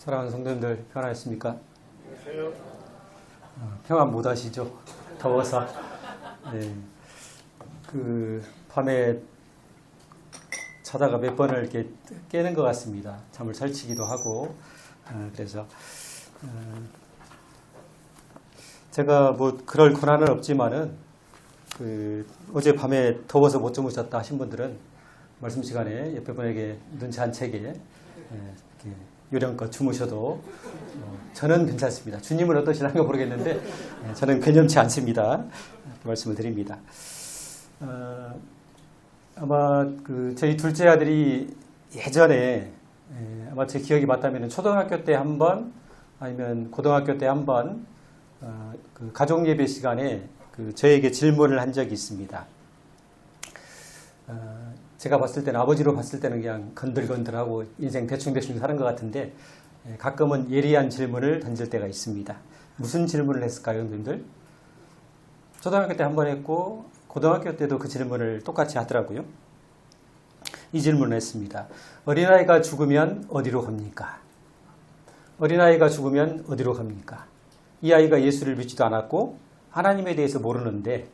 사랑하는 성도님들 평안하셨습니까? 평안 못 하시죠? 더워서. 네. 밤에 자다가 몇 번을 이렇게 깨는 것 같습니다. 잠을 설치기도 하고. 그래서 제가 뭐 그럴 권한은 없지만은 어제 밤에 더워서 못 주무셨다 하신 분들은 말씀 시간에 옆에 분에게 눈치 안 채게 이렇게 요령껏 주무셔도 저는 괜찮습니다. 주님은 어떠시는가 모르겠는데 저는 괜찮지 않습니다. 말씀을 드립니다. 아마 저희 둘째 아들이 예전에 아마 제 기억이 맞다면 초등학교 때 한 번 아니면 고등학교 때 한 번 가족 예배 시간에 저에게 질문을 한 적이 있습니다. 제가 봤을 때는 아버지로 봤을 때는 그냥 건들건들하고 인생 대충대충 사는 것 같은데 가끔은 예리한 질문을 던질 때가 있습니다. 무슨 질문을 했을까요, 여러분들? 초등학교 때 한 번 했고 고등학교 때도 그 질문을 똑같이 하더라고요. 이 질문을 했습니다. 어린아이가 죽으면 어디로 갑니까? 어린아이가 죽으면 어디로 갑니까? 이 아이가 예수를 믿지도 않았고 하나님에 대해서 모르는데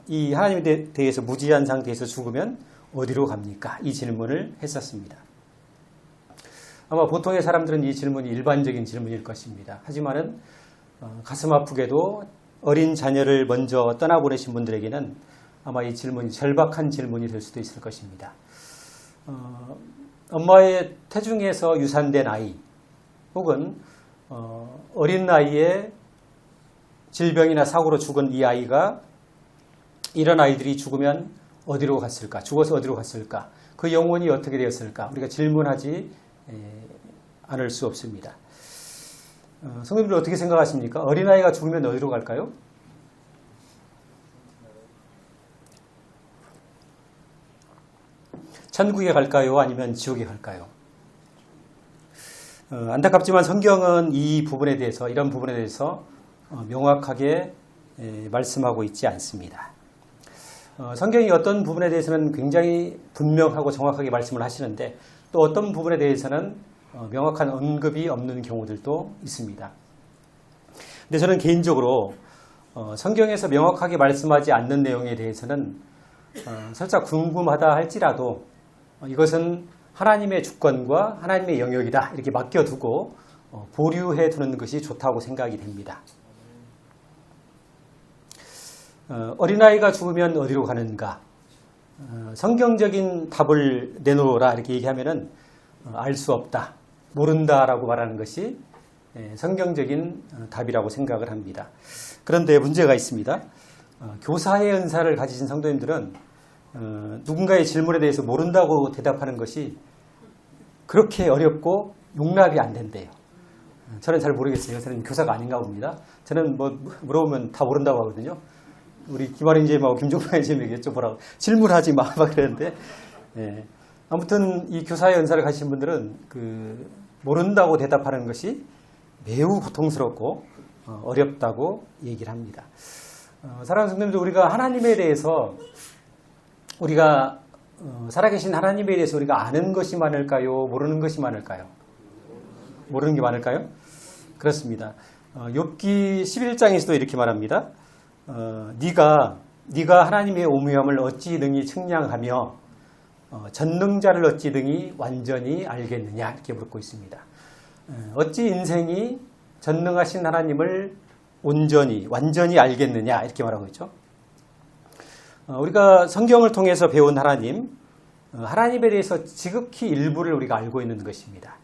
이 하나님에 대해서 무지한 상태에서 죽으면 어디로 갑니까? 이 질문을 했었습니다. 아마 보통의 사람들은 이 질문이 일반적인 질문일 것입니다. 하지만은 가슴 아프게도 어린 자녀를 먼저 떠나보내신 분들에게는 아마 이 질문이 절박한 질문이 될 수도 있을 것입니다. 엄마의 태중에서 유산된 아이 혹은 어린 나이에 질병이나 사고로 죽은 이 아이가 이런 아이들이 죽으면 어디로 갔을까? 죽어서 어디로 갔을까? 그 영혼이 어떻게 되었을까? 우리가 질문하지 않을 수 없습니다. 성도님들 어떻게 생각하십니까? 어린아이가 죽으면 어디로 갈까요? 천국에 갈까요? 아니면 지옥에 갈까요? 안타깝지만 성경은 이 부분에 대해서, 이런 부분에 대해서 명확하게 말씀하고 있지 않습니다. 성경이 어떤 부분에 대해서는 굉장히 분명하고 정확하게 말씀을 하시는데 또 어떤 부분에 대해서는 명확한 언급이 없는 경우들도 있습니다. 근데 저는 개인적으로 성경에서 명확하게 말씀하지 않는 내용에 대해서는 살짝 궁금하다 할지라도 이것은 하나님의 주권과 하나님의 영역이다 이렇게 맡겨두고 보류해 두는 것이 좋다고 생각이 됩니다. 어린아이가 죽으면 어디로 가는가? 성경적인 답을 내놓으라 이렇게 얘기하면은 알 수 없다, 모른다라고 말하는 것이 성경적인 답이라고 생각을 합니다. 그런데 문제가 있습니다. 교사의 은사를 가지신 성도님들은 누군가의 질문에 대해서 모른다고 대답하는 것이 그렇게 어렵고 용납이 안 된대요. 저는 잘 모르겠어요. 저는 교사가 아닌가 봅니다. 저는 뭐 물어보면 다 모른다고 하거든요. 우리 김아린 쌤하고 김종환 쌤에게 여쭤보라고 질문하지 마 막 그랬는데 아무튼 이 교사의 은사를 가지신 분들은 모른다고 대답하는 것이 매우 고통스럽고 어렵다고 얘기를 합니다. 사랑하는 성도님들, 우리가 하나님에 대해서 우리가 살아계신 하나님에 대해서 우리가 아는 것이 많을까요? 모르는 것이 많을까요? 모르는 게 많을까요? 그렇습니다. 욥기 11장에서도 이렇게 말합니다. 네가 하나님의 오묘함을 어찌 능히 측량하며 전능자를 어찌 능히 완전히 알겠느냐 이렇게 묻고 있습니다. 어찌 인생이 전능하신 하나님을 온전히 완전히 알겠느냐 이렇게 말하고 있죠. 우리가 성경을 통해서 배운 하나님에 대해서 지극히 일부를 우리가 알고 있는 것입니다.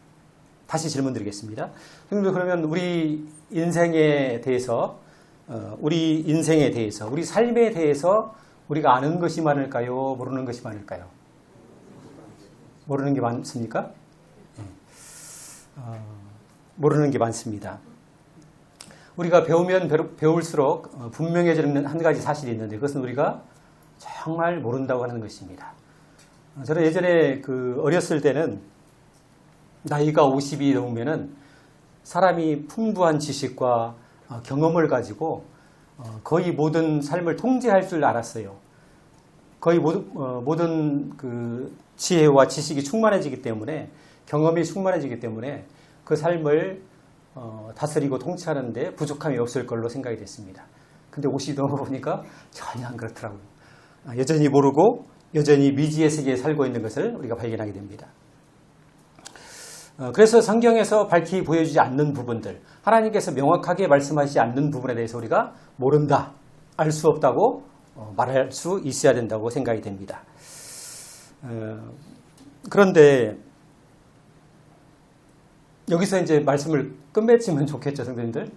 다시 질문 드리겠습니다. 그러면 우리 인생에 대해서 우리 삶에 대해서 우리가 아는 것이 많을까요? 모르는 것이 많을까요? 모르는 게 많습니까? 모르는 게 많습니다. 우리가 배우면 배울수록 분명해지는 한 가지 사실이 있는데 그것은 우리가 정말 모른다고 하는 것입니다. 저는 예전에 어렸을 때는 나이가 50이 넘으면은 사람이 풍부한 지식과 경험을 가지고 거의 모든 삶을 통제할 줄 알았어요. 거의 모든 지혜와 지식이 충만해지기 때문에 경험이 충만해지기 때문에 그 삶을 다스리고 통치하는데 부족함이 없을 걸로 생각이 됐습니다. 근데 50이 넘어보니까 전혀 안 그렇더라고요. 여전히 모르고 여전히 미지의 세계에 살고 있는 것을 우리가 발견하게 됩니다. 그래서 성경에서 밝히 보여주지 않는 부분들, 하나님께서 명확하게 말씀하시지 않는 부분에 대해서 우리가 모른다, 알 수 없다고 말할 수 있어야 된다고 생각이 됩니다. 그런데 여기서 이제 말씀을 끝맺으면 좋겠죠, 성도님들.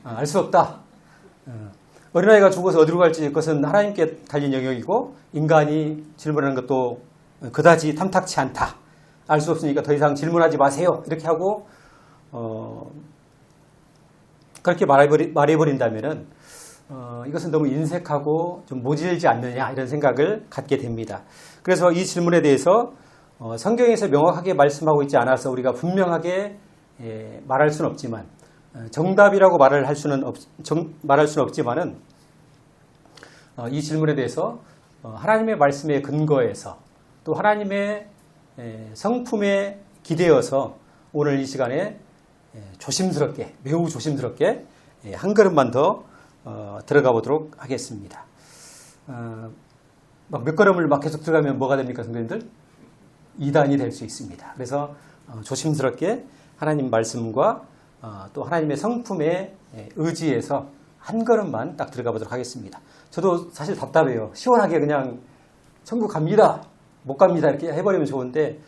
알 수 없다. 어린아이가 죽어서 어디로 갈지 그것은 하나님께 달린 영역이고 인간이 질문하는 것도 그다지 탐탁치 않다. 알 수 없으니까 더 이상 질문하지 마세요. 이렇게 하고 그렇게 말해버린다면은 이것은 너무 인색하고 좀 모질지 않느냐 이런 생각을 갖게 됩니다. 그래서 이 질문에 대해서 성경에서 명확하게 말씀하고 있지 않아서 우리가 분명하게 말할 수는 없지만 정답이라고 말할 수는 없지만은 이 질문에 대해서 하나님의 말씀에 근거해서 또 하나님의 성품에 기대어서 오늘 이 시간에 조심스럽게, 매우 조심스럽게 한 걸음만 더 들어가 보도록 하겠습니다. 막 몇 걸음을 막 계속 들어가면 뭐가 됩니까, 성도님들? 이단이 될 수 있습니다. 그래서 조심스럽게 하나님 말씀과 또 하나님의 성품에 의지해서 한 걸음만 딱 들어가 보도록 하겠습니다. 저도 사실 답답해요. 시원하게 그냥 천국 갑니다, 못 갑니다 이렇게 해버리면 좋은데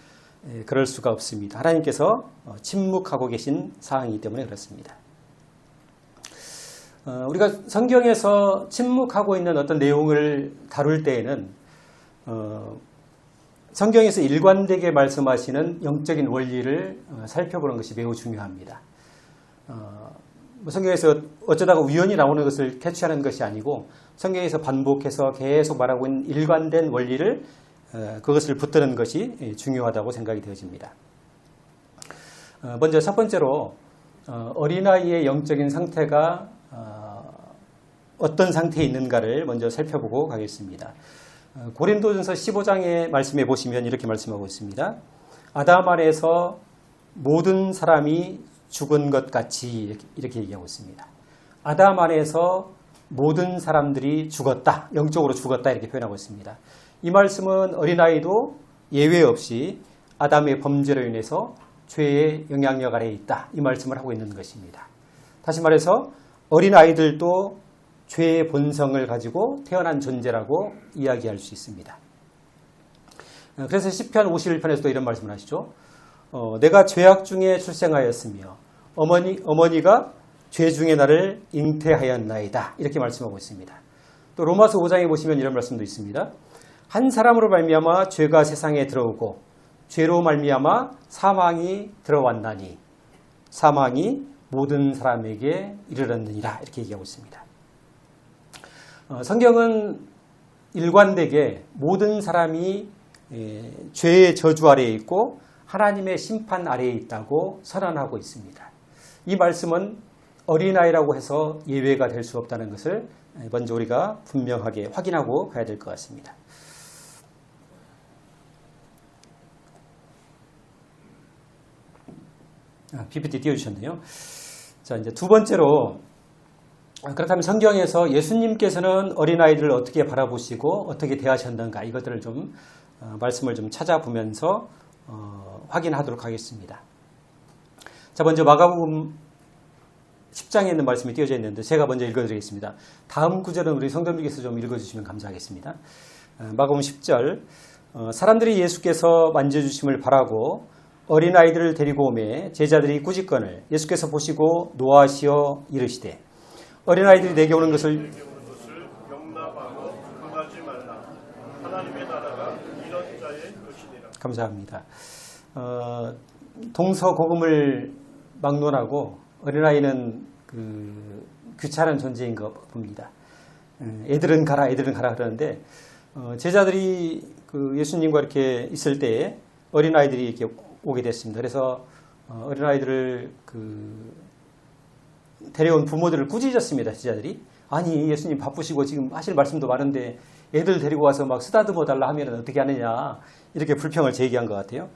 그럴 수가 없습니다. 하나님께서 침묵하고 계신 상황이기 때문에 그렇습니다. 우리가 성경에서 침묵하고 있는 어떤 내용을 다룰 때에는 성경에서 일관되게 말씀하시는 영적인 원리를 살펴보는 것이 매우 중요합니다. 성경에서 어쩌다가 우연히 나오는 것을 캐치하는 것이 아니고 성경에서 반복해서 계속 말하고 있는 일관된 원리를 그것을 붙드는 것이 중요하다고 생각이 되어집니다. 먼저 첫 번째로 어린아이의 영적인 상태가 어떤 상태에 있는가를 먼저 살펴보고 가겠습니다. 고린도전서 15장의 말씀에 보시면 이렇게 말씀하고 있습니다. 아담 안에서 모든 사람이 죽은 것 같이 이렇게 얘기하고 있습니다. 아담 안에서 모든 사람들이 죽었다, 영적으로 죽었다 이렇게 표현하고 있습니다. 이 말씀은 어린아이도 예외 없이 아담의 범죄로 인해서 죄의 영향력 아래에 있다, 이 말씀을 하고 있는 것입니다. 다시 말해서 어린아이들도 죄의 본성을 가지고 태어난 존재라고 이야기할 수 있습니다. 그래서 시편 51편에서도 이런 말씀을 하시죠. 내가 죄악 중에 출생하였으며 어머니가 죄 중에 나를 잉태하였나이다, 이렇게 말씀하고 있습니다. 또 로마서 5장에 보시면 이런 말씀도 있습니다. 한 사람으로 말미암아 죄가 세상에 들어오고 죄로 말미암아 사망이 들어왔나니 사망이 모든 사람에게 이르렀느니라, 이렇게 얘기하고 있습니다. 성경은 일관되게 모든 사람이 죄의 저주 아래에 있고 하나님의 심판 아래에 있다고 선언하고 있습니다. 이 말씀은 어린아이라고 해서 예외가 될 수 없다는 것을 먼저 우리가 분명하게 확인하고 가야 될 것 같습니다. PPT 띄워주셨네요. 자, 이제 두 번째로, 그렇다면 성경에서 예수님께서는 어린아이들을 어떻게 바라보시고 어떻게 대하셨는가, 이것들을 좀 말씀을 좀 찾아보면서 확인하도록 하겠습니다. 자, 먼저 마가복음 10장에 있는 말씀이 띄어져 있는데 제가 먼저 읽어드리겠습니다. 다음 구절은 우리 성도님께서 좀 읽어주시면 감사하겠습니다. 마가복음 10절, 사람들이 예수께서 만져주심을 바라고 어린아이들을 데리고 오매 제자들이 꾸짖거늘 예수께서 보시고 노하시어 이르시되 어린아이들이 내게 오는 것을 용납하고 금하지 말라. 하나님의 나라가 이런 자의 것이니라. 감사합니다. 동서고금을 막론하고 어린아이는 귀찮은 존재인 것 봅니다. 애들은 가라 그러는데 제자들이 예수님과 이렇게 있을 때에 어린아이들이 이렇게 오게 됐습니다. 그래서 어린아이들을 데려온 부모들을 꾸짖었습니다. 제자들이. 아니, 예수님 바쁘시고 지금 하실 말씀도 많은데 애들 데리고 와서 막 쓰다듬어 달라 하면 어떻게 하느냐, 이렇게 불평을 제기한 것 같아요.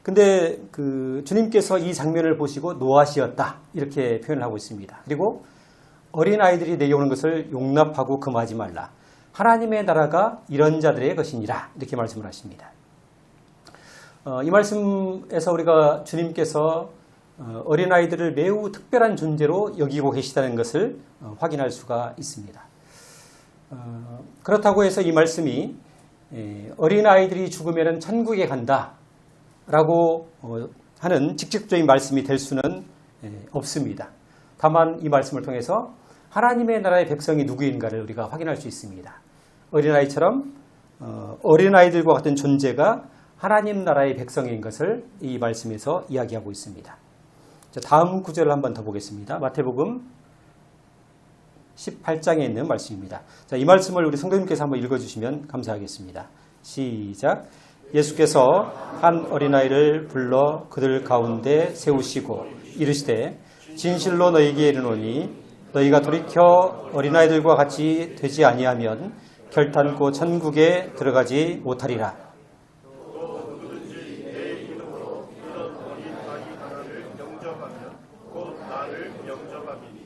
근데 그 주님께서 이 장면을 보시고 노하시었다 이렇게 표현을 하고 있습니다. 그리고 어린아이들이 내려오는 것을 용납하고 금하지 말라. 하나님의 나라가 이런 자들의 것이니라 이렇게 말씀을 하십니다. 이 말씀에서 우리가 주님께서 어린아이들을 매우 특별한 존재로 여기고 계시다는 것을 확인할 수가 있습니다. 그렇다고 해서 이 말씀이 어린아이들이 죽으면 천국에 간다라고 하는 직접적인 말씀이 될 수는 없습니다. 다만 이 말씀을 통해서 하나님의 나라의 백성이 누구인가를 우리가 확인할 수 있습니다. 어린아이처럼 어린아이들과 같은 존재가 하나님 나라의 백성인 것을 이 말씀에서 이야기하고 있습니다. 자, 다음 구절을 한번 더 보겠습니다. 마태복음 18장에 있는 말씀입니다. 자, 이 말씀을 우리 성도님께서 한번 읽어주시면 감사하겠습니다. 시작. 예수께서 한 어린아이를 불러 그들 가운데 세우시고 이르시되 진실로 너희에게 이르노니 너희가 돌이켜 어린아이들과 같이 되지 아니하면 결탄코 천국에 들어가지 못하리라. 누구든지 내 이름으로 이런 어린아이 하나를 영접하면 곧 나를 영접함이니.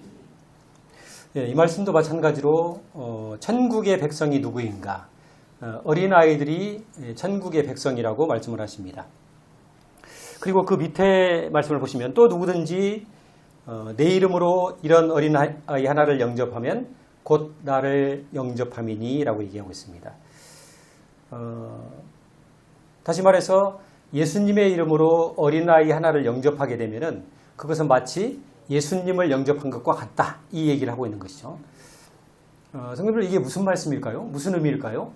이 말씀도 마찬가지로 천국의 백성이 누구인가? 어린아이들이 천국의 백성이라고 말씀을 하십니다. 그리고 그 밑에 말씀을 보시면 또 누구든지 내 이름으로 이런 어린아이 하나를 영접하면 곧 나를 영접함이니 라고 얘기하고 있습니다. 다시 말해서 예수님의 이름으로 어린아이 하나를 영접하게 되면 그것은 마치 예수님을 영접한 것과 같다. 이 얘기를 하고 있는 것이죠. 성도들 이게 무슨 말씀일까요? 무슨 의미일까요?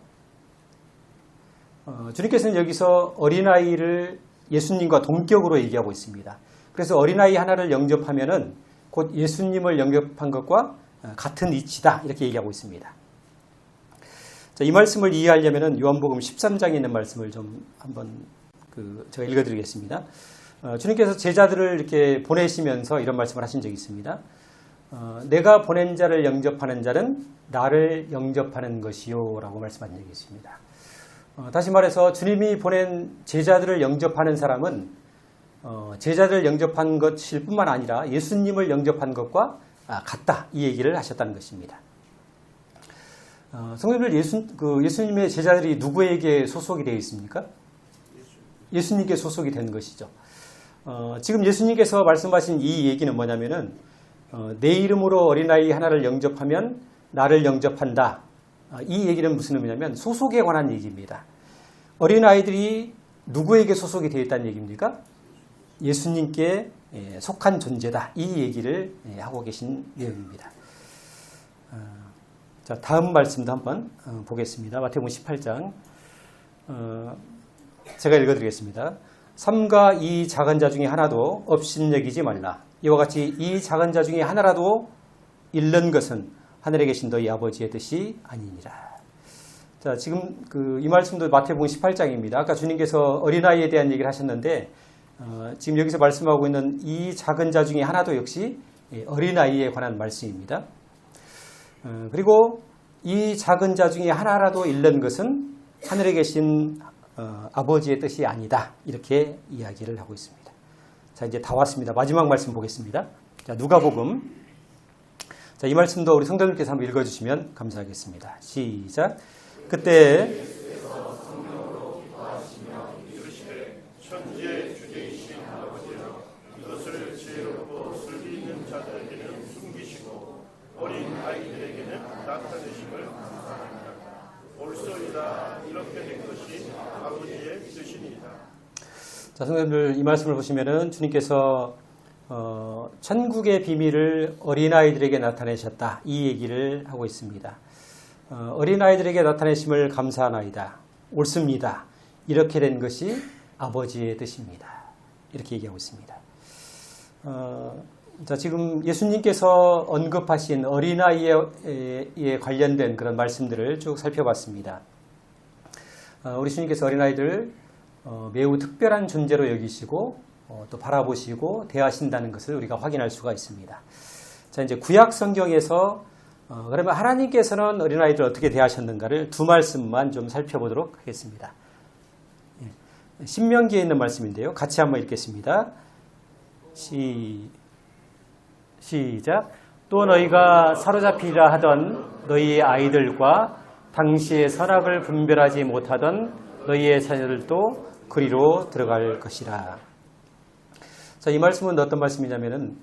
주님께서는 여기서 어린아이를 예수님과 동격으로 얘기하고 있습니다. 그래서 어린아이 하나를 영접하면은 곧 예수님을 영접한 것과 같은 이치다. 이렇게 얘기하고 있습니다. 자, 이 말씀을 이해하려면은 요한복음 13장에 있는 말씀을 좀 한번 제가 읽어드리겠습니다. 주님께서 제자들을 이렇게 보내시면서 이런 말씀을 하신 적이 있습니다. 내가 보낸 자를 영접하는 자는 나를 영접하는 것이요 라고 말씀하신 적이 있습니다. 다시 말해서 주님이 보낸 제자들을 영접하는 사람은 제자들을 영접한 것일 뿐만 아니라 예수님을 영접한 것과 같다. 이 얘기를 하셨다는 것입니다. 성도들 예수님의 제자들이 누구에게 소속이 되어 있습니까? 예수님께 소속이 된 것이죠. 지금 예수님께서 말씀하신 이 얘기는 뭐냐면은 내 이름으로 어린아이 하나를 영접하면 나를 영접한다. 이 얘기는 무슨 의미냐면 소속에 관한 얘기입니다. 어린아이들이 누구에게 소속이 되어 있다는 얘기입니까? 예수님께 속한 존재다. 이 얘기를 하고 계신 내용입니다. 자, 다음 말씀도 한번 보겠습니다. 마태복음 18장 제가 읽어드리겠습니다. 삼가 이 작은 자 중에 하나도 업신여기지 말라. 이와 같이 이 작은 자 중에 하나라도 잃는 것은 하늘에 계신 너희 아버지의 뜻이 아니니라. 자, 지금 이 말씀도 마태복음 18장입니다. 아까 주님께서 어린아이에 대한 얘기를 하셨는데 지금 여기서 말씀하고 있는 이 작은 자 중에 하나도 역시 어린아이에 관한 말씀입니다. 그리고 이 작은 자 중에 하나라도 잃는 것은 하늘에 계신 아버지의 뜻이 아니다. 이렇게 이야기를 하고 있습니다. 자, 이제 다 왔습니다. 마지막 말씀 보겠습니다. 자, 누가복음. 자, 이 말씀도 우리 성도님께서 한번 읽어주시면 감사하겠습니다. 시작. 그때 천지의 주제이신 아버지여 이것을 지혜롭고 슬기 있는 자들에게는 숨기시고 어린 아이들에게는 나타내심을 감사합니다. 옳소이다. 이렇게 된 것이 아버지의 뜻이니이다. 자, 성도님들 이 말씀을 보시면은 주님께서 천국의 비밀을 어린아이들에게 나타내셨다. 이 얘기를 하고 있습니다. 어린아이들에게 나타내심을 감사하나이다. 옳습니다. 이렇게 된 것이 아버지의 뜻입니다. 이렇게 얘기하고 있습니다. 자, 지금 예수님께서 언급하신 어린아이에 관련된 그런 말씀들을 쭉 살펴봤습니다. 우리 주님께서 어린아이들 매우 특별한 존재로 여기시고 또 바라보시고 대하신다는 것을 우리가 확인할 수가 있습니다. 자, 이제 구약 성경에서 그러면 하나님께서는 어린아이들을 어떻게 대하셨는가를 두 말씀만 좀 살펴보도록 하겠습니다. 신명기에 있는 말씀인데요. 같이 한번 읽겠습니다. 시작. 또 너희가 사로잡히려 하던 너희의 아이들과 당시의 선악을 분별하지 못하던 너희의 자녀들도 그리로 들어갈 것이라. 자, 이 말씀은 어떤 말씀이냐면은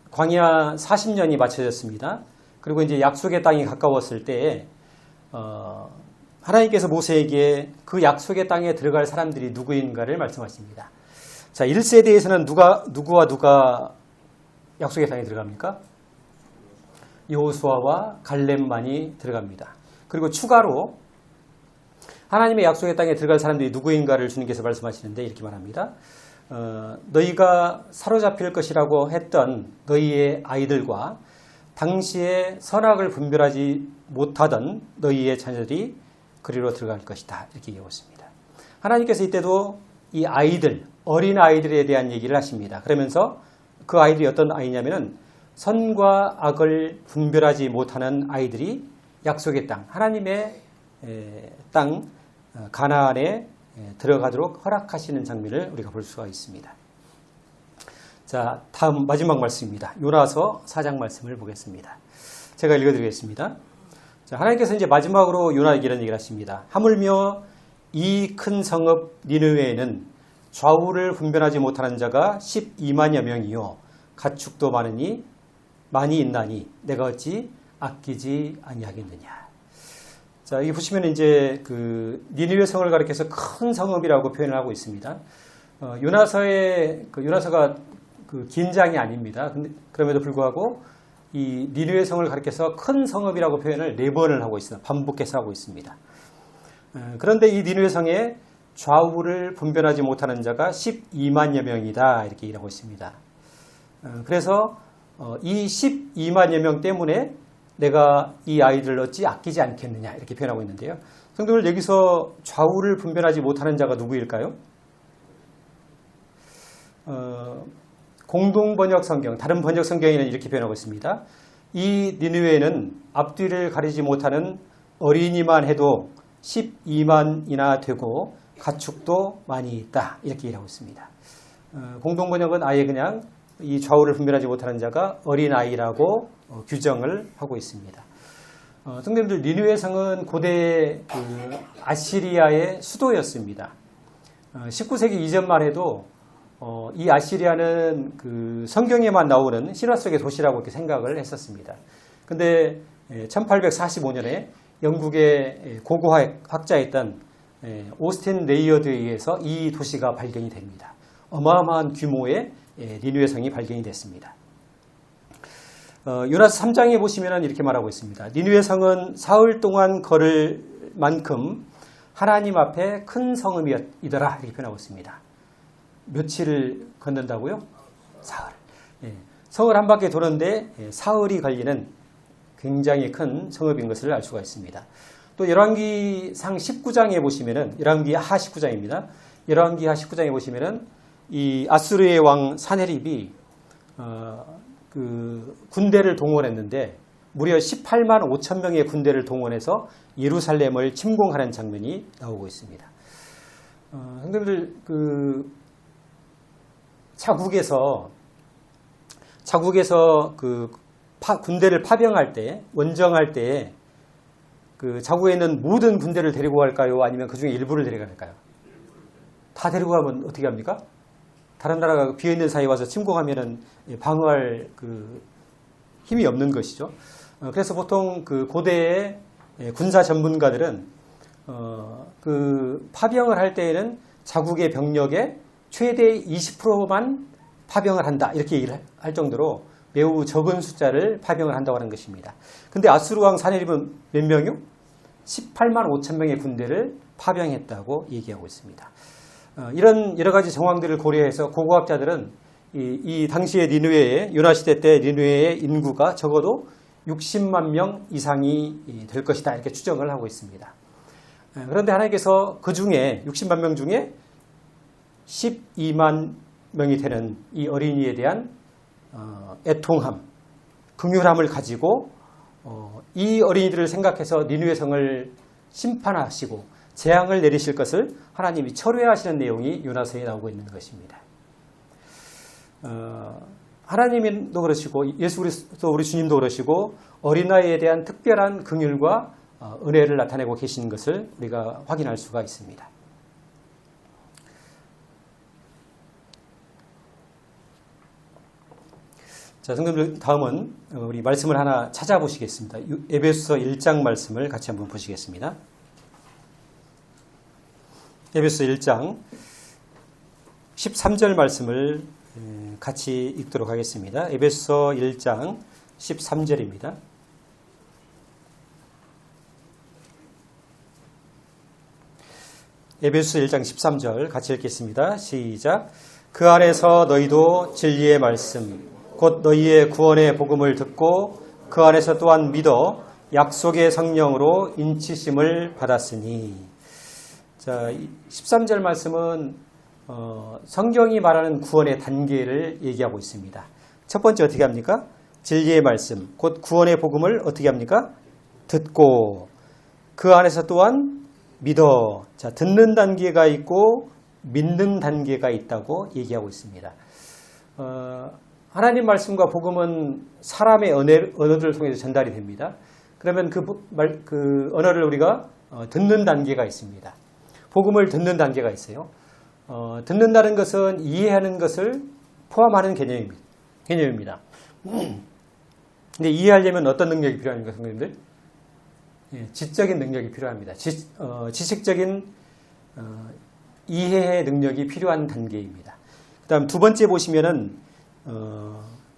광야 40년이 마쳐졌습니다. 그리고 이제 약속의 땅이 가까웠을 때에 하나님께서 모세에게 그 약속의 땅에 들어갈 사람들이 누구인가를 말씀하십니다. 자, 1세대에서는 누구와 누가 약속의 땅에 들어갑니까? 여호수아와 갈렙만이 들어갑니다. 그리고 추가로 하나님의 약속의 땅에 들어갈 사람들이 누구인가를 주님께서 말씀하시는데 이렇게 말합니다. 너희가 사로잡힐 것이라고 했던 너희의 아이들과 당시에 선악을 분별하지 못하던 너희의 자녀들이 그리로 들어갈 것이다. 이렇게 얘기했습니다. 하나님께서 이때도 이 아이들, 어린 아이들에 대한 얘기를 하십니다. 그러면서 그 아이들이 어떤 아이냐면은 선과 악을 분별하지 못하는 아이들이 약속의 땅, 하나님의 땅 가나안에 들어가도록 허락하시는 장면을 우리가 볼 수가 있습니다. 자, 다음 마지막 말씀입니다. 요나서 4장 말씀을 보겠습니다. 제가 읽어드리겠습니다. 자, 하나님께서 이제 마지막으로 요나에게 이런 얘기를 하십니다. 하물며 이 큰 성읍 니느웨에는 좌우를 분별하지 못하는 자가 12만여 명이요 가축도 많이 있나니 내가 어찌 아끼지 아니하겠느냐. 자, 여기 보시면 이제 그 니느웨 성을 가리켜서 큰 성읍이라고 표현을 하고 있습니다. 요나서가 그 긴 장이 아닙니다. 그럼에도 불구하고 이 니느웨 성을 가리켜서 큰 성읍이라고 표현을 4번을 하고 있습니다. 반복해서 하고 있습니다. 그런데 이 니느웨 성에 좌우를 분별하지 못하는 자가 12만여 명이다. 이렇게 얘기하고 있습니다. 그래서 이 12만여 명 때문에 내가 이 아이들을 어찌 아끼지 않겠느냐 이렇게 표현하고 있는데요. 성도들, 여기서 좌우를 분별하지 못하는 자가 누구일까요? 공동번역 성경, 다른 번역 성경에는 이렇게 표현하고 있습니다. 이 니느웨는 앞뒤를 가리지 못하는 어린이만 해도 12만이나 되고 가축도 많이 있다. 이렇게 얘기하고 있습니다. 공동번역은 아예 그냥 이 좌우를 분별하지 못하는 자가 어린아이라고 규정을 하고 있습니다. 성도님들, 니느웨 성은 고대 아시리아의 수도였습니다. 19세기 이전만 해도 이 아시리아는 그 성경에만 나오는 신화 속의 도시라고 이렇게 생각을 했었습니다. 근데 1845년에 영국의 고고학자였던 오스틴 레이어드에 의해서 이 도시가 발견이 됩니다. 어마어마한 규모의 니느웨 성이 발견이 됐습니다. 요나서 3장에 보시면 이렇게 말하고 있습니다. 니느웨 성은 사흘 동안 걸을 만큼 하나님 앞에 큰 성읍이더라. 이렇게 표현하고 있습니다. 며칠을 걷는다고요? 사흘. 성을 한 바퀴 도는데 사흘이 걸리는 굉장히 큰 성읍인 것을 알 수가 있습니다. 또 열왕기상 19장에 보시면은, 열왕기 하 19장입니다. 열왕기 하 19장에 보시면은 이 아수르의 왕 사네립이 그 군대를 동원했는데 무려 18만 5천 명의 군대를 동원해서 예루살렘을 침공하는 장면이 나오고 있습니다. 형님들, 그 자국에서 그 군대를 파병할 때, 원정할 때 그 자국에 있는 모든 군대를 데리고 갈까요? 아니면 그 중에 일부를 데려갈까요? 다 데리고 가면 어떻게 합니까? 다른 나라가 비어있는 사이에 와서 침공하면은 방어할 그 힘이 없는 것이죠. 그래서 보통 그 고대의 군사 전문가들은 그 파병을 할 때에는 자국의 병력의 최대 20%만 파병을 한다. 이렇게 얘기를 할 정도로 매우 적은 숫자를 파병을 한다고 하는 것입니다. 근데 아수르 왕 사네립은 몇 명이요? 18만 5천 명의 군대를 파병했다고 얘기하고 있습니다. 이런 여러 가지 정황들을 고려해서 고고학자들은 이 당시의 니느웨의, 요나 시대 때 니느웨의 인구가 적어도 60만 명 이상이 될 것이다. 이렇게 추정을 하고 있습니다. 그런데 하나님께서 그 중에 60만 명 중에 12만 명이 되는 이 어린이에 대한 애통함, 긍휼함을 가지고 이 어린이들을 생각해서 니느웨 성을 심판하시고 재앙을 내리실 것을 하나님이 철회하시는 내용이 요나서에 나오고 있는 것입니다. 하나님도 그러시고 예수 그리스도 우리 주님도 그러시고 어린아이에 대한 특별한 긍휼과 은혜를 나타내고 계신 것을 우리가 확인할 수가 있습니다. 자, 성도들 다음은 우리 말씀을 하나 찾아보시겠습니다. 에베소서 1장 말씀을 같이 한번 보시겠습니다. 에베소서 1장 13절 말씀을 같이 읽도록 하겠습니다. 에베소서 1장 13절입니다. 에베소서 1장 13절 같이 읽겠습니다. 시작. 그 안에서 너희도 진리의 말씀 곧 너희의 구원의 복음을 듣고 그 안에서 또한 믿어 약속의 성령으로 인치심을 받았으니. 자, 13절 말씀은 성경이 말하는 구원의 단계를 얘기하고 있습니다. 첫 번째 어떻게 합니까? 진리의 말씀 곧 구원의 복음을 어떻게 합니까? 듣고 그 안에서 또한 믿어. 자, 듣는 단계가 있고 믿는 단계가 있다고 얘기하고 있습니다. 하나님 말씀과 복음은 사람의 언어들을 통해서 전달이 됩니다. 그러면 그 언어를 우리가 듣는 단계가 있습니다. 복음을 듣는 단계가 있어요. 듣는다는 것은 이해하는 것을 포함하는 개념입니다. 근데 이해하려면 어떤 능력이 필요합니까, 성도님들? 지적인 능력이 필요합니다. 지식적인 이해의 능력이 필요한 단계입니다. 그 다음 두 번째 보시면은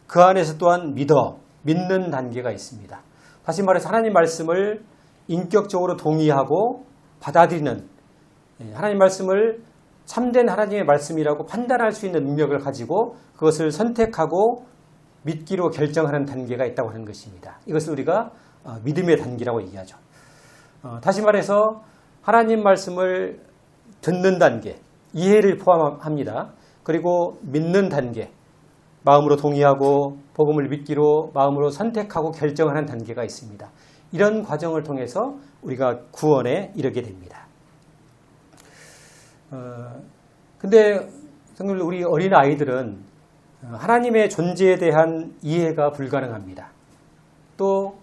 그 안에서 또한 믿는 단계가 있습니다. 다시 말해서 하나님 말씀을 인격적으로 동의하고 받아들이는, 하나님 말씀을 참된 하나님의 말씀이라고 판단할 수 있는 능력을 가지고 그것을 선택하고 믿기로 결정하는 단계가 있다고 하는 것입니다. 이것을 우리가 믿음의 단계라고 얘기하죠. 다시 말해서 하나님 말씀을 듣는 단계, 이해를 포함합니다. 그리고 믿는 단계, 마음으로 동의하고 복음을 믿기로 마음으로 선택하고 결정하는 단계가 있습니다. 이런 과정을 통해서 우리가 구원에 이르게 됩니다. 근데 성도들, 우리 어린 아이들은 하나님의 존재에 대한 이해가 불가능합니다. 또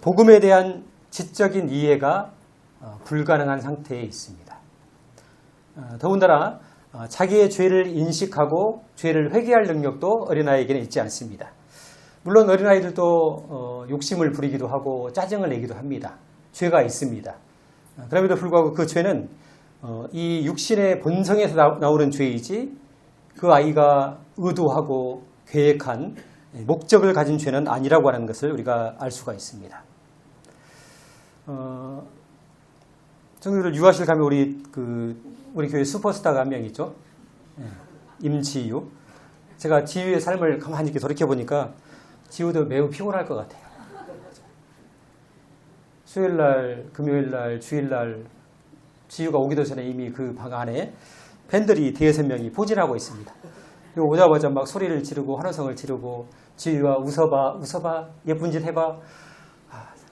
복음에 대한 지적인 이해가 불가능한 상태에 있습니다. 더군다나 자기의 죄를 인식하고 죄를 회개할 능력도 어린아이에게는 있지 않습니다. 물론 어린아이들도 욕심을 부리기도 하고 짜증을 내기도 합니다. 죄가 있습니다. 그럼에도 불구하고 그 죄는 이 육신의 본성에서 나오는 죄이지 그 아이가 의도하고 계획한 목적을 가진 죄는 아니라고 하는 것을 우리가 알 수가 있습니다. 성도들 유아실 가면 우리 교회 슈퍼스타가 한 명 있죠. 임지유. 제가 지유의 삶을 가만히 이렇게 돌이켜보니까 지유도 매우 피곤할 것 같아요. 수요일날, 금요일날, 주일날 지유가 오기도 전에 이미 그 방 안에 팬들이 대여섯 명이 포진하고 있습니다. 그리고 오자마자 막 소리를 지르고 환호성을 지르고 지유야 웃어봐 예쁜 짓 해봐.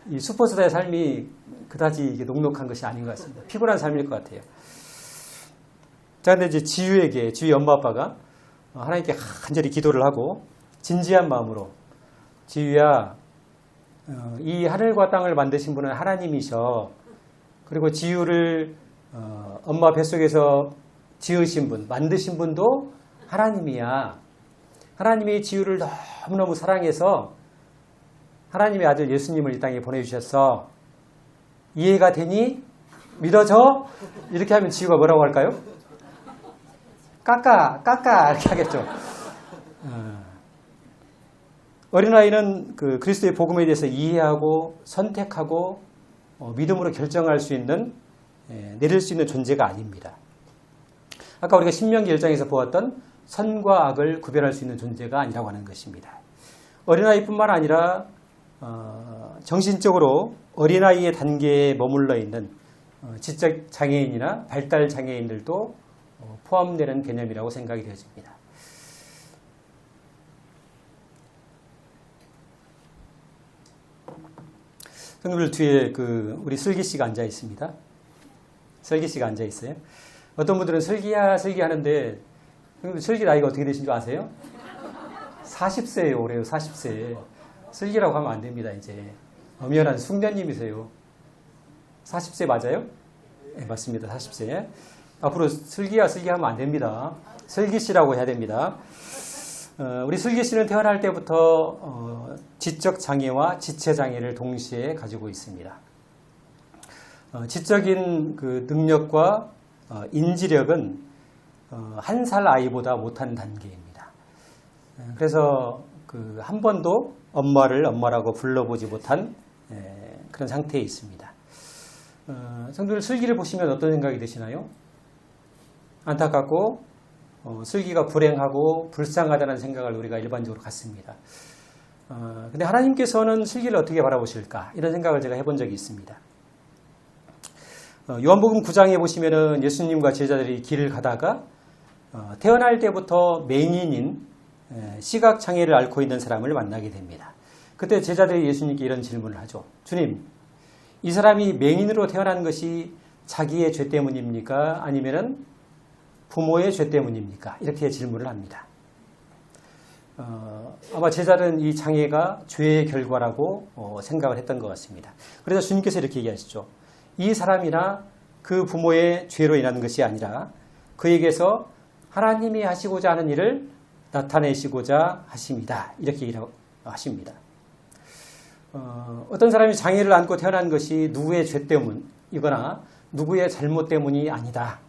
이 슈퍼스타의 삶이 그다지 이게 녹록한 것이 아닌 것 같습니다. 피곤한 삶일 것 같아요. 자, 근데 이제 지유의 엄마 아빠가 하나님께 간절히 기도를 하고 진지한 마음으로 지유야, 이 하늘과 땅을 만드신 분은 하나님이셔. 그리고 지유를 엄마 뱃속에서 지으신 분, 만드신 분도 하나님이야. 하나님이 지유를 너무너무 사랑해서 하나님의 아들 예수님을 이 땅에 보내주셨어. 이해가 되니? 믿어져? 이렇게 하면 지유가 뭐라고 할까요? 까까 이렇게 하겠죠. 어린아이는 그 그리스도의 복음에 대해서 이해하고 선택하고 믿음으로 결정할 수 있는, 내릴 수 있는 존재가 아닙니다. 아까 우리가 신명기 1장에서 보았던 선과 악을 구별할 수 있는 존재가 아니라고 하는 것입니다. 어린아이뿐만 아니라 정신적으로 어린아이의 단계에 머물러 있는 지적 장애인이나 발달 장애인들도 포함되는 개념이라고 생각이 되어집니다. 성도들 뒤에 우리 슬기 씨가 앉아 있습니다. 슬기 씨가 앉아 있어요. 어떤 분들은 슬기야 슬기 하는데 슬기 나이가 어떻게 되신 줄 아세요? 40세예요. 올해요. 40세. 슬기라고 하면 안 됩니다. 이제 엄연한 숙녀님이세요. 40세 맞아요? 네, 맞습니다. 40세. 앞으로 슬기야 슬기 하면 안 됩니다. 슬기 씨라고 해야 됩니다. 우리 슬기 씨는 태어날 때부터 지적 장애와 지체 장애를 동시에 가지고 있습니다. 지적인 그 능력과 인지력은 1살 아이보다 못한 단계입니다. 그래서 그 한 번도 엄마를 엄마라고 불러보지 못한 그런 상태에 있습니다. 성도들 슬기를 보시면 어떤 생각이 드시나요? 안타깝고 슬기가 불행하고 불쌍하다는 생각을 우리가 일반적으로 갖습니다. 근데 하나님께서는 슬기를 어떻게 바라보실까? 이런 생각을 제가 해본 적이 있습니다. 요한복음 9장에 보시면은 예수님과 제자들이 길을 가다가 태어날 때부터 맹인인 시각장애를 앓고 있는 사람을 만나게 됩니다. 그때 제자들이 예수님께 이런 질문을 하죠. 주님, 이 사람이 맹인으로 태어난 것이 자기의 죄 때문입니까? 아니면은 부모의 죄 때문입니까? 이렇게 질문을 합니다. 아마 제자들은 이 장애가 죄의 결과라고 생각을 했던 것 같습니다. 그래서 주님께서 이렇게 얘기하시죠. 이 사람이나 그 부모의 죄로 인한 것이 아니라 그에게서 하나님이 하시고자 하는 일을 나타내시고자 하십니다. 이렇게 하십니다. 어떤 사람이 장애를 안고 태어난 것이 누구의 죄 때문이거나 누구의 잘못 때문이 아니다.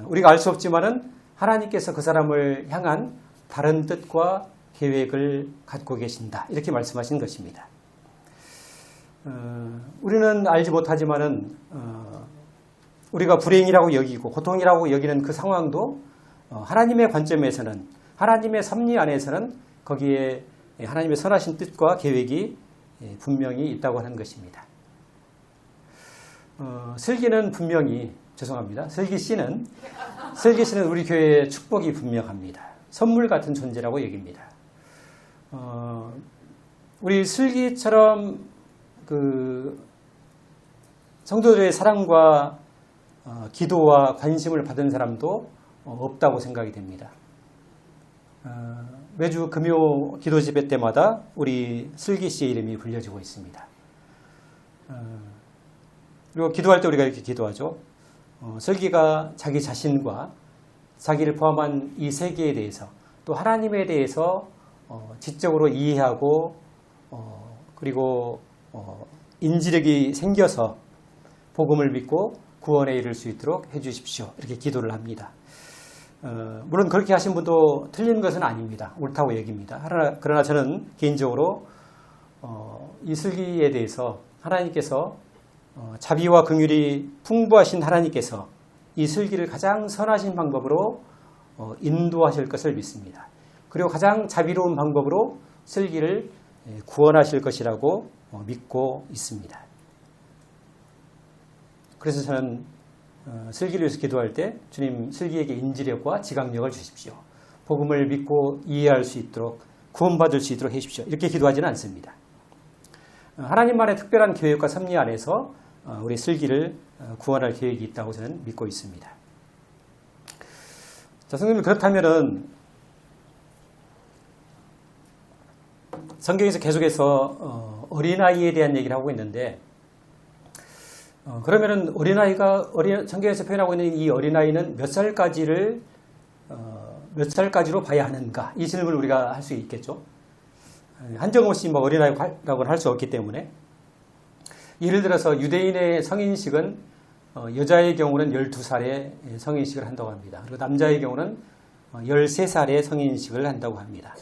우리가 알 수 없지만은 하나님께서 그 사람을 향한 다른 뜻과 계획을 갖고 계신다. 이렇게 말씀하신 것입니다. 우리는 알지 못하지만은 우리가 불행이라고 여기고 고통이라고 여기는 그 상황도 하나님의 관점에서는 하나님의 섭리 안에서는 거기에 하나님의 선하신 뜻과 계획이 분명히 있다고 하는 것입니다. 슬기는 분명히 죄송합니다. 슬기 씨는 우리 교회의 축복이 분명합니다. 선물 같은 존재라고 여깁니다. 우리 슬기처럼 그 성도들의 사랑과 기도와 관심을 받은 사람도 없다고 생각이 됩니다. 매주 금요 기도 집회 때마다 우리 슬기 씨의 이름이 불려지고 있습니다. 그리고 기도할 때 우리가 이렇게 기도하죠. 슬기가 자기 자신과 자기를 포함한 이 세계에 대해서 또 하나님에 대해서 지적으로 이해하고 그리고 인지력이 생겨서 복음을 믿고 구원에 이를 수 있도록 해주십시오. 이렇게 기도를 합니다. 물론 그렇게 하신 분도 틀린 것은 아닙니다. 옳다고 여깁니다. 그러나 저는 개인적으로 이 슬기에 대해서 하나님께서 자비와 긍휼이 풍부하신 하나님께서 이 슬기를 가장 선하신 방법으로 인도하실 것을 믿습니다. 그리고 가장 자비로운 방법으로 슬기를 구원하실 것이라고 믿고 있습니다. 그래서 저는 슬기를 위해서 기도할 때 주님 슬기에게 인지력과 지각력을 주십시오. 복음을 믿고 이해할 수 있도록 구원받을 수 있도록 해주십시오. 이렇게 기도하지는 않습니다. 하나님만의 특별한 계획과 섭리 안에서 우리 슬기를 구원할 계획이 있다고 저는 믿고 있습니다. 자, 성도님 그렇다면은 성경에서 계속해서 어린아이에 대한 얘기를 하고 있는데 그러면은 성경에서 표현하고 있는 이 어린아이는 몇 살까지로 봐야 하는가? 이 질문을 우리가 할 수 있겠죠. 한정없이 어린아이라고 할 수 없기 때문에 예를 들어서 유대인의 성인식은 여자의 경우는 12살에 성인식을 한다고 합니다. 그리고 남자의 경우는 13살에 성인식을 한다고 합니다.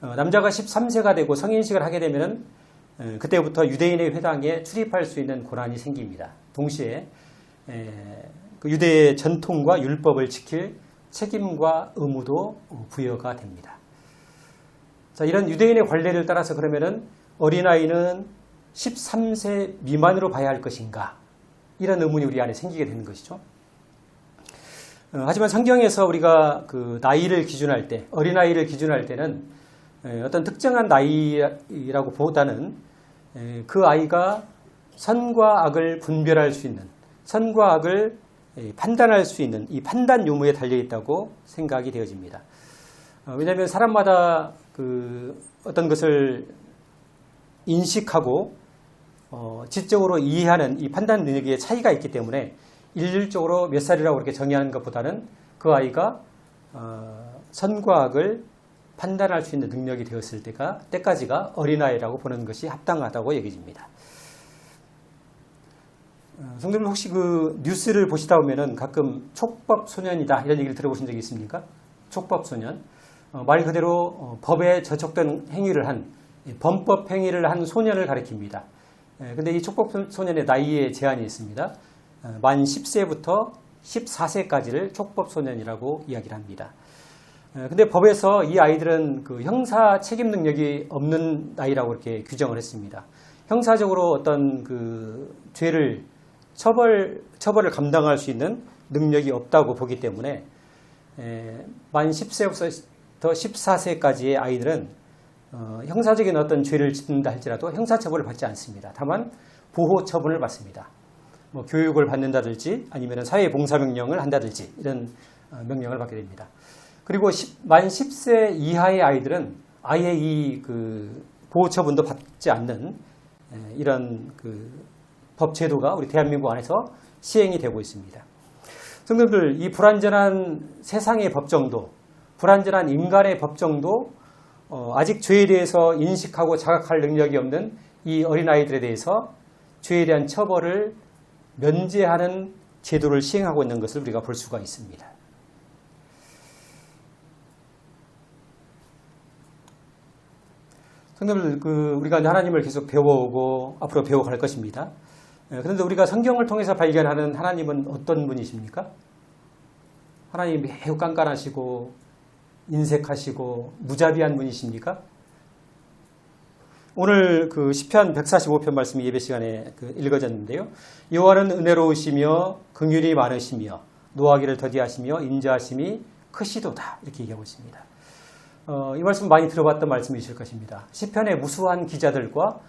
남자가 13세가 되고 성인식을 하게 되면 그때부터 유대인의 회당에 출입할 수 있는 권한이 생깁니다. 동시에 그 유대의 전통과 율법을 지킬 책임과 의무도 부여가 됩니다. 자, 이런 유대인의 관례를 따라서 그러면은 어린아이는 13세 미만으로 봐야 할 것인가? 이런 의문이 우리 안에 생기게 되는 것이죠. 하지만 성경에서 우리가 그 나이를 기준할 때, 어린아이를 기준할 때는 어떤 특정한 나이라고 보다는 그 아이가 선과 악을 분별할 수 있는 선과 악을 판단할 수 있는 이 판단 유무에 달려있다고 생각이 되어집니다. 왜냐하면 사람마다 어떤 것을 인식하고 지적으로 이해하는 이 판단 능력의 차이가 있기 때문에 일률적으로 몇 살이라고 그렇게 정의하는 것보다는 그 아이가 선과 악을 판단할 수 있는 능력이 되었을 때까지가 어린아이라고 보는 것이 합당하다고 여겨집니다. 성도님 혹시 뉴스를 보시다 보면은 가끔 촉법소년이다 이런 얘기를 들어보신 적이 있습니까? 촉법소년. 말 그대로 법에 저촉된 행위를 한 범법 행위를 한 소년을 가리킵니다. 근데 이 촉법소년의 나이에 제한이 있습니다. 만 10세부터 14세까지를 촉법소년이라고 이야기를 합니다. 근데 법에서 이 아이들은 형사 책임 능력이 없는 나이라고 이렇게 규정을 했습니다. 형사적으로 어떤 죄를 처벌을 감당할 수 있는 능력이 없다고 보기 때문에 만 10세부터 14세까지의 아이들은 형사적인 어떤 죄를 짓는다 할지라도 형사처벌을 받지 않습니다. 다만 보호처분을 받습니다. 뭐 교육을 받는다든지 아니면 사회봉사명령을 한다든지 이런 명령을 받게 됩니다. 그리고 만 10세 이하의 아이들은 아예 이 보호처분도 받지 않는 이런 법제도가 우리 대한민국 안에서 시행이 되고 있습니다. 성도들, 이 불완전한 세상의 법정도, 불완전한 인간의 법정도 아직 죄에 대해서 인식하고 자각할 능력이 없는 이 어린아이들에 대해서 죄에 대한 처벌을 면제하는 제도를 시행하고 있는 것을 우리가 볼 수가 있습니다. 성도들, 우리가 하나님을 계속 배워오고 앞으로 배워갈 것입니다. 그런데 우리가 성경을 통해서 발견하는 하나님은 어떤 분이십니까? 하나님이 매우 깐깐하시고 인색하시고 무자비한 분이십니까? 오늘 시편 145편 말씀이 예배 시간에 읽어졌는데요. 여호와는 은혜로우시며 긍휼이 많으시며 노하기를 더디하시며 인자하심이 크시도다 이렇게 얘기하고 있습니다. 이 말씀 많이 들어봤던 말씀이실 것입니다. 시편의 무수한 기자들과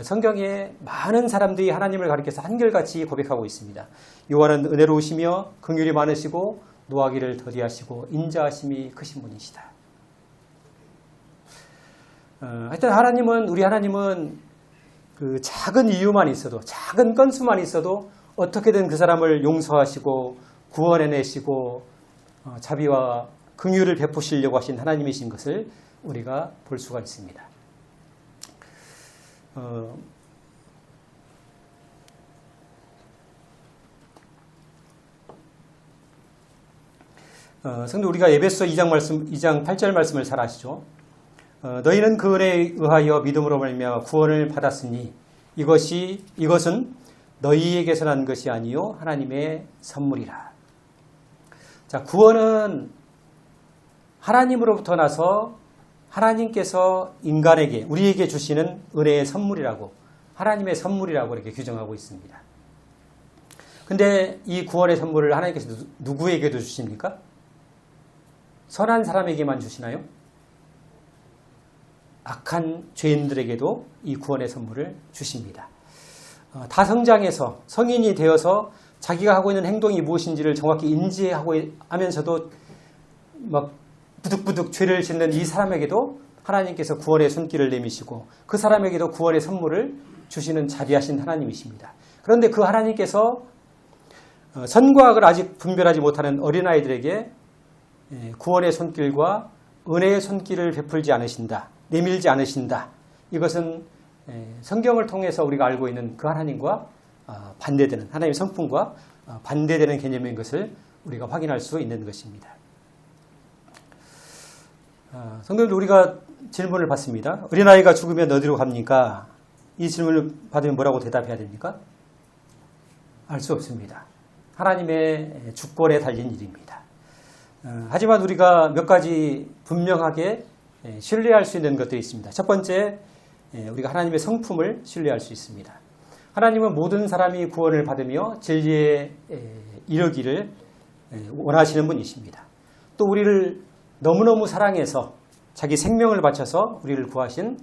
성경의 많은 사람들이 하나님을 가리켜서 한결같이 고백하고 있습니다. 여호와는 은혜로우시며 긍휼이 많으시고 노하기를 더디하시고 인자하심이 크신 분이시다. 하여튼 우리 하나님은 작은 이유만 있어도, 작은 건수만 있어도 어떻게든 그 사람을 용서하시고 구원해내시고 자비와 긍휼을 베푸시려고 하신 하나님이신 것을 우리가 볼 수가 있습니다. 성도, 우리가 에베소 2장 8절 말씀을 잘 아시죠? 너희는 그 은혜에 의하여 믿음으로 말미암아 구원을 받았으니 이것은 너희에게서 난 것이 아니요 하나님의 선물이라. 자, 구원은 하나님으로부터 나서 하나님께서 인간에게, 우리에게 주시는 은혜의 선물이라고, 하나님의 선물이라고 이렇게 규정하고 있습니다. 근데 이 구원의 선물을 하나님께서 누구에게도 주십니까? 선한 사람에게만 주시나요? 악한 죄인들에게도 이 구원의 선물을 주십니다. 다 성장해서 성인이 되어서 자기가 하고 있는 행동이 무엇인지를 정확히 인지하고 하면서도 막 부득부득 죄를 짓는 이 사람에게도 하나님께서 구원의 손길을 내미시고 그 사람에게도 구원의 선물을 주시는 자비하신 하나님이십니다. 그런데 그 하나님께서 선과 악을 아직 분별하지 못하는 어린아이들에게 구원의 손길과 은혜의 손길을 베풀지 않으신다, 내밀지 않으신다. 이것은 성경을 통해서 우리가 알고 있는 그 하나님과 반대되는, 하나님의 성품과 반대되는 개념인 것을 우리가 확인할 수 있는 것입니다. 성도님들, 우리가 질문을 받습니다. 어린아이가 죽으면 어디로 갑니까? 이 질문을 받으면 뭐라고 대답해야 됩니까? 알 수 없습니다. 하나님의 주권에 달린 일입니다. 하지만 우리가 몇 가지 분명하게 신뢰할 수 있는 것들이 있습니다. 첫 번째, 우리가 하나님의 성품을 신뢰할 수 있습니다. 하나님은 모든 사람이 구원을 받으며 진리에 이르기를 원하시는 분이십니다. 또 우리를 너무너무 사랑해서 자기 생명을 바쳐서 우리를 구하신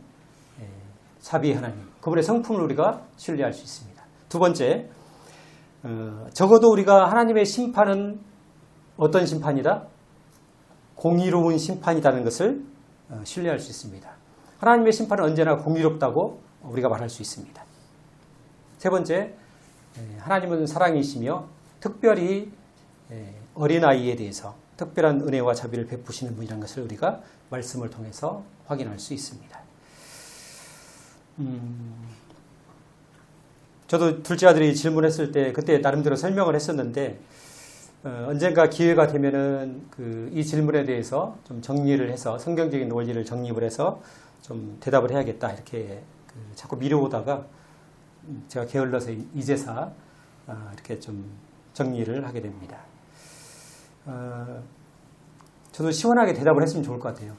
자비의 하나님, 그분의 성품을 우리가 신뢰할 수 있습니다. 두 번째, 적어도 우리가 하나님의 심판은 어떤 심판이다? 공의로운 심판이라는 것을 신뢰할 수 있습니다. 하나님의 심판은 언제나 공의롭다고 우리가 말할 수 있습니다. 세 번째, 하나님은 사랑이시며 특별히 어린아이에 대해서 특별한 은혜와 자비를 베푸시는 분이라는 것을 우리가 말씀을 통해서 확인할 수 있습니다. 저도 둘째 아들이 질문했을 때 그때 나름대로 설명을 했었는데 언젠가 기회가 되면은 이 질문에 대해서 좀 정리를 해서 성경적인 원리를 정립을 해서 좀 대답을 해야겠다 이렇게 자꾸 미뤄오다가 제가 게을러서 이제사 이렇게 좀 정리를 하게 됩니다. 저도 시원하게 대답을 했으면 좋을 것 같아요.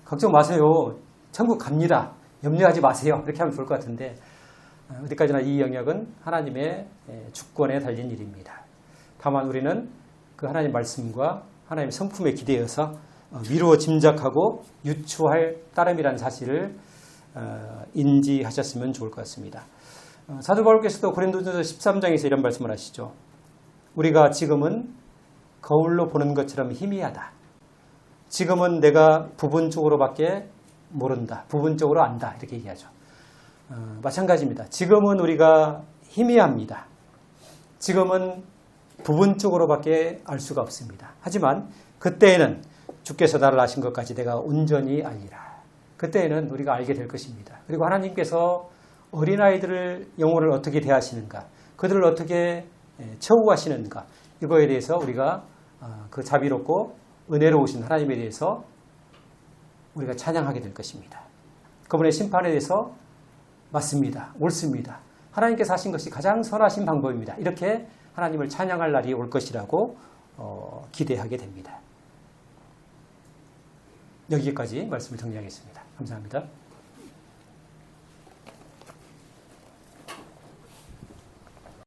걱정 마세요. 천국 갑니다. 염려하지 마세요. 이렇게 하면 좋을 것 같은데 어디까지나 이 영역은 하나님의 주권에 달린 일입니다. 다만 우리는 그 하나님 말씀과 하나님 성품에 기대어서 미루어 짐작하고 유추할 따름이라는 사실을 인지하셨으면 좋을 것 같습니다. 사도 바울께서도 고린도전서 13장에서 이런 말씀을 하시죠. 우리가 지금은 거울로 보는 것처럼 희미하다. 지금은 내가 부분적으로밖에 모른다. 부분적으로 안다. 이렇게 얘기하죠. 마찬가지입니다. 지금은 우리가 희미합니다. 지금은 부분적으로밖에 알 수가 없습니다. 하지만 그때에는 주께서 나를 아신 것까지 내가 온전히 알리라. 그때에는 우리가 알게 될 것입니다. 그리고 하나님께서 어린아이들을 영혼을 어떻게 대하시는가, 그들을 어떻게 처우하시는가, 이거에 대해서 우리가 그 자비롭고 은혜로우신 하나님에 대해서 우리가 찬양하게 될 것입니다. 그분의 심판에 대해서 맞습니다. 옳습니다. 하나님께서 하신 것이 가장 선하신 방법입니다. 이렇게 하나님을 찬양할 날이 올 것이라고 기대하게 됩니다. 여기까지 말씀을 정리하겠습니다. 감사합니다.